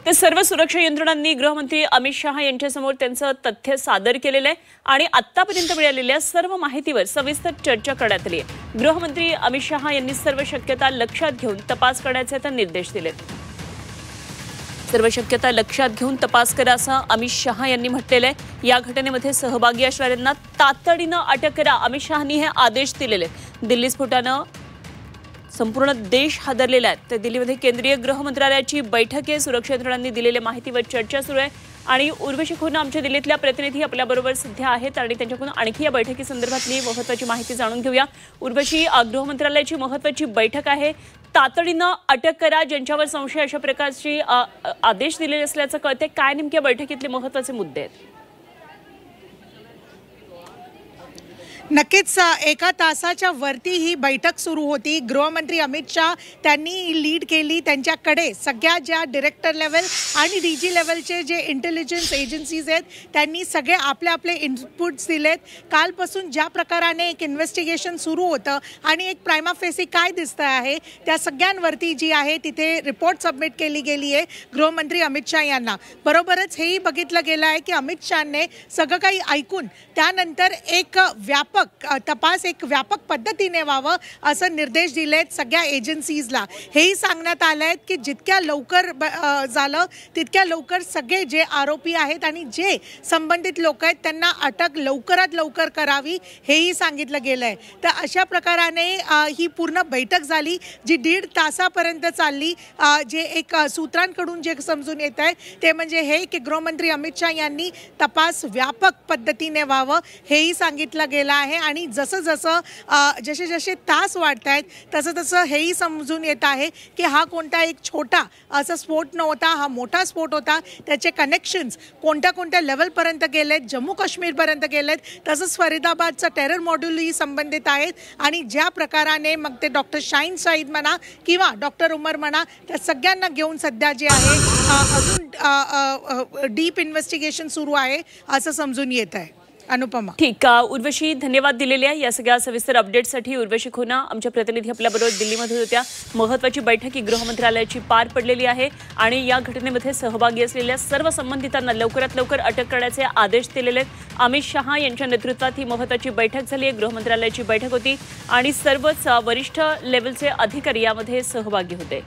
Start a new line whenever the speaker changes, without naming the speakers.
ते सर्व सुरक्षा यंत्रणांनी गृहमंत्री अमित शहा यांच्यासमोर त्यांचं तथ्य सादर केलेलं आहे आणि आतापर्यंत मिळालेल्या सर्व माहितीवर सविस्तर चर्चा करण्यात आली आहे। गृहमंत्री अमित शहा यांनी सर्व शक्यता लक्षात घेऊन तपास करण्याचे निर्देश दिलेत। सर्व शक्यता लक्षात घेऊन तपास करा असं अमित शहा यांनी म्हटलेलं आहे। या घटनेमध्ये सहभागी असणाऱ्यांना तातडीनं अटक करा, अमित शहांनी हे आदेश दिलेले आहेत। दिल्ली स्फोटानं संपूर्ण देश हादरलेला आहे। तर दिल्लीमध्ये केंद्रीय गृह मंत्रालयाची बैठक आहे। सुरक्षा यंत्रणांनी दिलेल्या माहितीवर चर्चा सुरू आहे आणि उर्वशी खोना आमच्या दिल्लीतल्या प्रतिनिधी आपल्याबरोबर सध्या आहेत आणि त्यांच्याकडून आणखी या बैठकीसंदर्भातली महत्त्वाची माहिती जाणून घेऊया। उर्वशी, गृह मंत्रालयाची महत्त्वाची बैठक आहे, तातडीनं अटक करा ज्यांच्यावर संशय अशा प्रकारची आदेश दिलेले असल्याचं कळते। काय नेमक्या बैठकीतले महत्त्वाचे मुद्दे आहेत?
नक्कीच एका तासाच्या वरती ही बैठक सुरू होती। गृहमंत्री अमित शाह त्यांनी लीड केली। त्यांच्याकडे सगळ्या ज्या डायरेक्टर लेवल आणि डीजी लेवलचे जे इंटेलिजन्स एजन्सीज आहेत त्यांनी सगळे आपले आपले इनपुट्स दिलेत। कालपासून ज्या प्रकाराने एक इन्व्हेस्टिगेशन सुरू होतं आणि एक प्रायमा फेसी काय दिसतं आहे त्या सगळ्यांवरती जी आहे तिथे रिपोर्ट सबमिट केली गेली आहे गृहमंत्री अमित शाह यांना। बरोबरच हेही बघितलं गेलं आहे की अमित शहाने सगळं काही ऐकून त्यानंतर एक व्यापक तपास एक व्यापक पद्धतीने व्हावं असं निर्देश दिलेत सगळ्या एजन्सीजला। हेही सांगण्यात आलंय की जितक्या लवकर झालं तितक्या लवकर सगळे जे आरोपी आहेत आणि जे संबंधित लोक आहेत त्यांना अटक लवकरात लवकर करावी हेही सांगितलं गेलंय। तर अशा प्रकाराने ही पूर्ण बैठक झाली जी 1.5 तासापर्यंत चालली। जे एक सूत्रांकडून जे समजून येत आहे ते म्हणजे हे की गृहमंत्री अमित शाह यांनी तपास व्यापक पद्धतीने व्हावं हेही सांगितलं गेलं आहे आणि जसे जसे तास वाढत आहेत तसं तसं हेही समजून येत आहे की हा कोणता एक छोटा असा स्फोट नव्हता, हा मोठा स्फोट होता। त्याचे कनेक्शन्स कोणत्या कोणत्या लेवलपर्यंत गेलेत, जम्मू काश्मीरपर्यंत गेलेत, तसंच फरीदाबादचं टेरर मॉड्यूलही संबंधित आहेत आणि ज्या प्रकाराने मग ते डॉक्टर शाहीन साईद म्हणा किंवा डॉक्टर उमर म्हणा त्या सगळ्यांना घेऊन सध्या जे आहे अजून डीप इन्व्हेस्टिगेशन सुरू आहे असं समजून येत आहे। अनुपमा,
ठीक, उर्वशी धन्यवाद दिलेल्या या सगळ्या सविस्तर अपडेट्ससाठी। उर्वशी खोना आमच्या प्रतिनिधी आपल्याबरोबर दिल्लीमध्ये होत्या। महत्त्वाची बैठक ही गृह मंत्रालयाची पार पडलेली आहे आणि या घटनेमध्ये सहभागी असलेल्या सर्व संबंधितांना लवकरात लवकर अटक करण्याचे आदेश दिलेले आहेत। अमित शहा यांच्या नेतृत्वात ही महत्त्वाची बैठक झाली आहे। गृह मंत्रालयाची बैठक होती आणि सर्वच वरिष्ठ लेव्हलचे अधिकारी यामध्ये सहभागी होते।